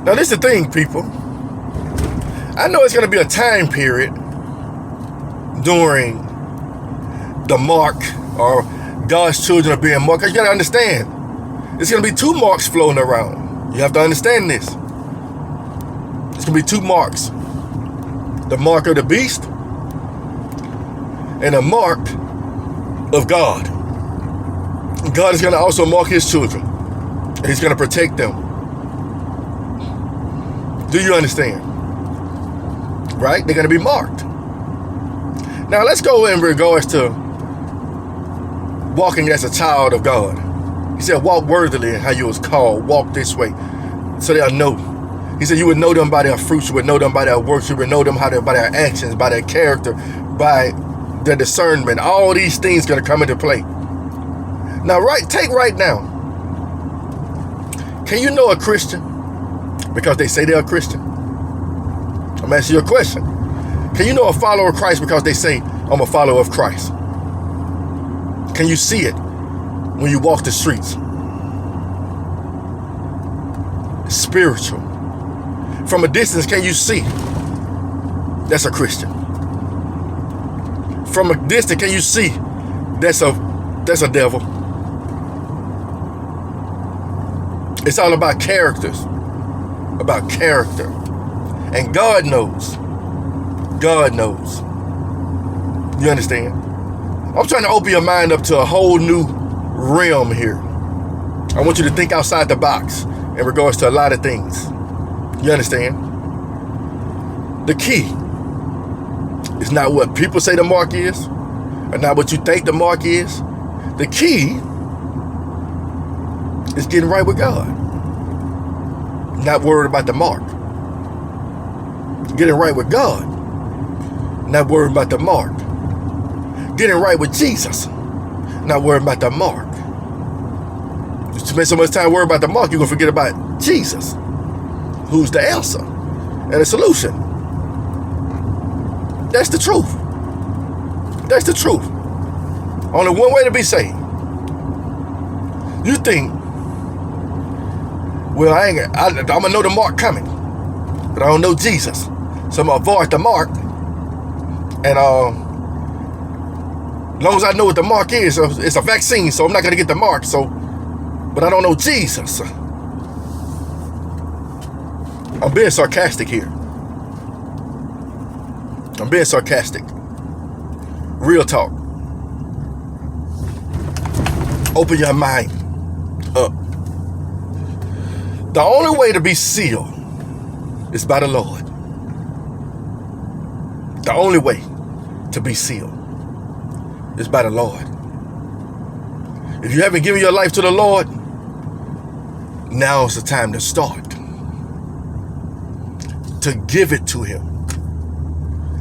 Now, this is the thing, people. I know it's going to be a time period during the mark, or God's children are being marked. Because you got to understand, there's going to be two marks floating around. You have to understand this. There's going to be two marks. The mark of the beast and a mark of God. God is going to also mark his children. And he's going to protect them. Do you understand? Right? They're going to be marked. Now let's go in regards to walking as a child of God. He said, walk worthily in how you was called. Walk this way so they'll know. He said you would know them by their fruits. You would know them by their works. You would know them by their actions, by their character, by their discernment. All these things going to come into play. Now, take right now. Can you know a Christian because they say they're a Christian? I'm asking you a question. Can you know a follower of Christ because they say, I'm a follower of Christ? Can you see it when you walk the streets? It's spiritual. From a distance, can you see that's a Christian? From a distance, can you see that's a devil? It's all about characters, about character. And God knows. God knows. You understand? I'm trying to open your mind up to a whole new realm here. I want you to think outside the box in regards to a lot of things. You understand? The key is not what people say the mark is, or not what you think the mark is. The key is getting right with God. Not worried about the mark. Getting right with God. Not worried about the mark. Getting right with Jesus. Not worried about the mark. You spend so much time worrying about the mark, you're going to forget about Jesus, who's the answer and the solution. That's the truth. That's the truth. Only one way to be saved. You think, well, I'm going to know the mark coming, but I don't know Jesus. So I'm going to avoid the mark. And as long as I know what the mark is, it's a vaccine, so I'm not going to get the mark. But I don't know Jesus. I'm being sarcastic here. I'm being sarcastic. Real talk. Open your mind up. The only way to be sealed is by the Lord. The only way to be sealed is by the Lord. If you haven't given your life to the Lord, now is the time to start. To give it to him.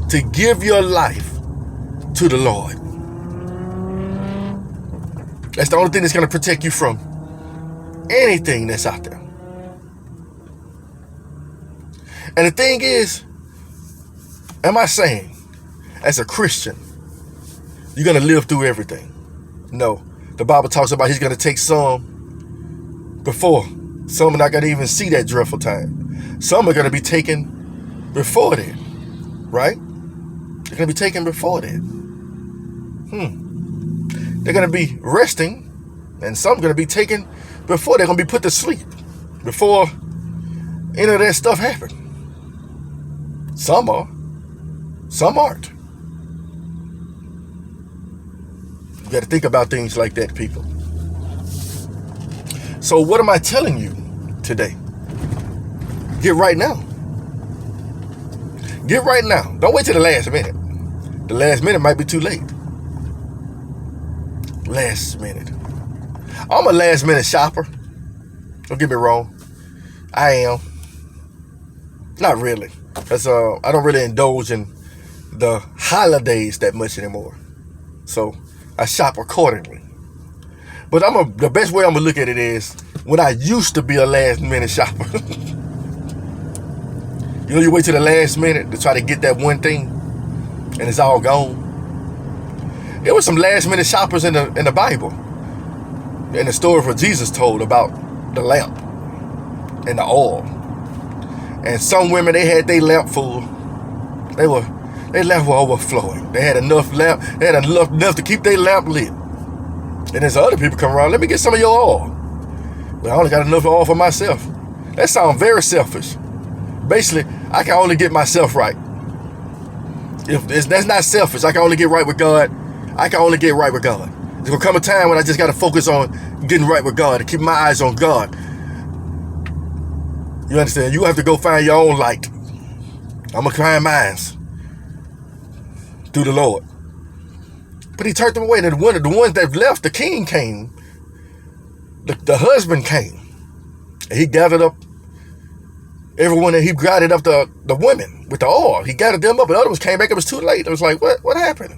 To give your life to the Lord. That's the only thing that's going to protect you from anything that's out there. And the thing is, am I saying, as a Christian, you're going to live through everything? No. The Bible talks about he's going to take some before. Some are not going to even see that dreadful time. Some are going to be taken before that. Right? They're going to be taken before that. They're going to be resting, and some are going to be taken before they're going to be put to sleep. Before any of that stuff happened. Some are. Some aren't. You got to think about things like that, people. So what am I telling you today? Get right now. Get right now. Don't wait till the last minute. The last minute might be too late. Last minute. I'm a last minute shopper. Don't get me wrong. I am. Not really. Because I don't really indulge in the holidays that much anymore. So I shop accordingly. But the best way I'm going to look at it is when I used to be a last minute shopper. You know, you wait till the last minute to try to get that one thing and it's all gone. There were some last minute shoppers in the Bible. In the story where Jesus told about the lamp and the oil. And some women, they had their lamp full. Their lamp were overflowing. They had enough to keep their lamp lit. And then some other people come around, let me get some of your oil. But I only got enough oil for myself. That sounds very selfish. Basically, I can only get myself right. That's not selfish. I can only get right with God. I can only get right with God. There's going to come a time when I just got to focus on getting right with God and keep my eyes on God. You understand? You have to go find your own light. I'm going to find mine through the Lord. But he turned them away. And the ones that left, the king came. The husband came. And he gathered up everyone, and he gathered up the women with the oil. He gathered them up, and the other ones came back. It was too late. It was like, what happened?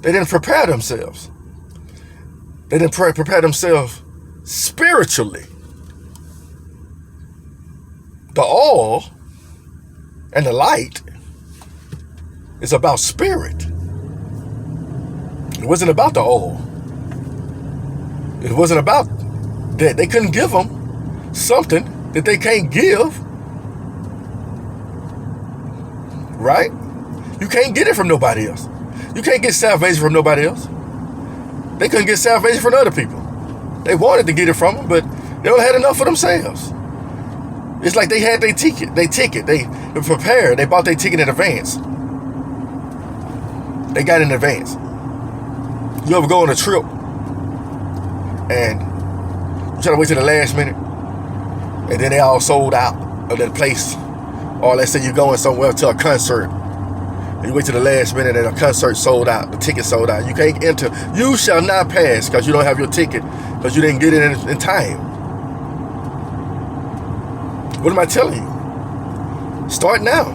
They didn't prepare themselves. They didn't prepare themselves spiritually. The oil and the light is about spirit. It wasn't about the oil. It wasn't about that. They couldn't give them something that they can't give. Right? You can't get it from nobody else. You can't get salvation from nobody else. They couldn't get salvation from other people. They wanted to get it from them, but they only had enough for themselves. It's like they had their ticket. They were prepared. They bought their ticket in advance. They got in advance. You ever go on a trip and you try to wait till the last minute, and then they all sold out of that place? Or let's say you're going somewhere to a concert, and you wait till the last minute and the concert sold out, the ticket sold out. You can't enter. You shall not pass because you don't have your ticket because you didn't get it in time. What am I telling you? Start now.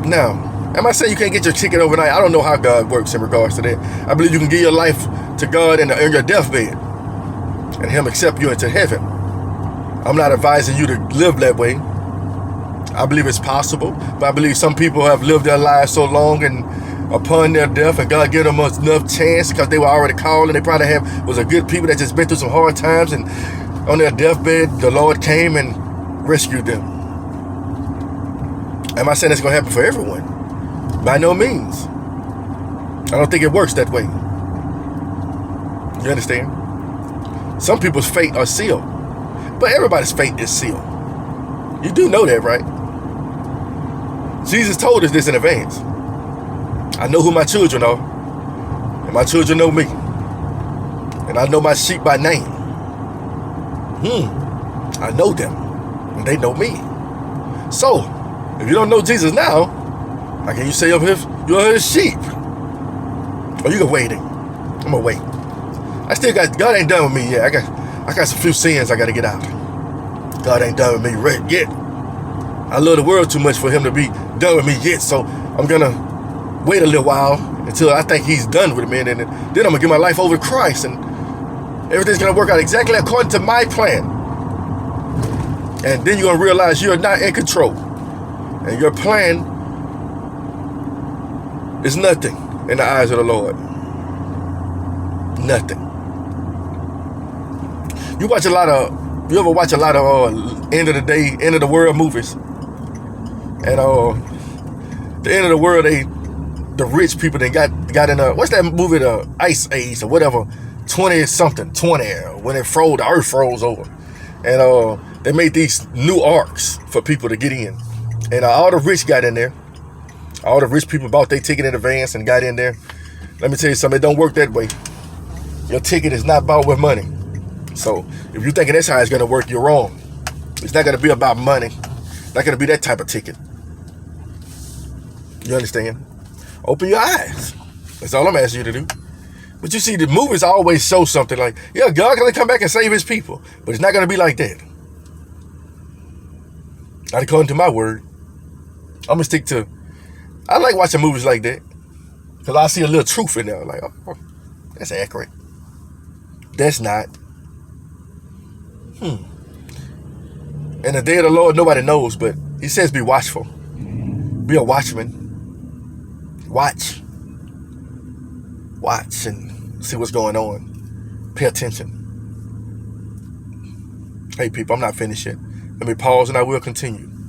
Now, am I saying you can't get your ticket overnight? I don't know how God works in regards to that. I believe you can give your life to God in your deathbed and Him accept you into heaven. I'm not advising you to live that way. I believe it's possible, but I believe some people have lived their lives so long and upon their death, and God gave them enough chance because they were already called, and they probably was a good people that just been through some hard times, and on their deathbed, the Lord came and rescued them. Am I saying that's going to happen for everyone? By no means. I don't think it works that way. You understand? Some people's fate are sealed, but everybody's fate is sealed. You do know that, right? Jesus told us this in advance. I know who my children are, and my children know me, and I know my sheep by name. I know them, and they know me. So, if you don't know Jesus now, how can you say you're his sheep? Or you can wait. I'm gonna wait. I still got, God ain't done with me yet. I got some few sins I gotta get out. God ain't done with me yet. I love the world too much for Him to be done with me yet. So I'm gonna wait a little while until I think He's done with me, and then I'm gonna give my life over to Christ, and everything's gonna work out exactly according to my plan. And then you're gonna realize you're not in control, and your plan is nothing in the eyes of the Lord. Nothing. You ever watch a lot of end of the world movies? And the end of the world, the rich people that got in what's that movie, the Ice Age or whatever, 20 when the earth froze over, and they made these new arcs for people to get in, and all the rich got in there. All the rich people bought their ticket in advance and got in there. Let me tell you something, it don't work that way. Your ticket is not bought with money. So if you're thinking that's how it's gonna work, you're wrong. It's not gonna be about money. It's not gonna be that type of ticket. You understand? Open your eyes. That's all I'm asking you to do. But you see, the movies always show something like, yeah, God gonna come back and save His people, but it's not gonna be like that. Not according to my word. I'm gonna stick to. I like watching movies like that because I see a little truth in there. Like, oh, that's accurate. That's not. And the day of the Lord, nobody knows, but He says be watchful. Be a watchman. Watch and see what's going on. Pay attention. Hey people, I'm not finished yet. Let me pause and I will continue.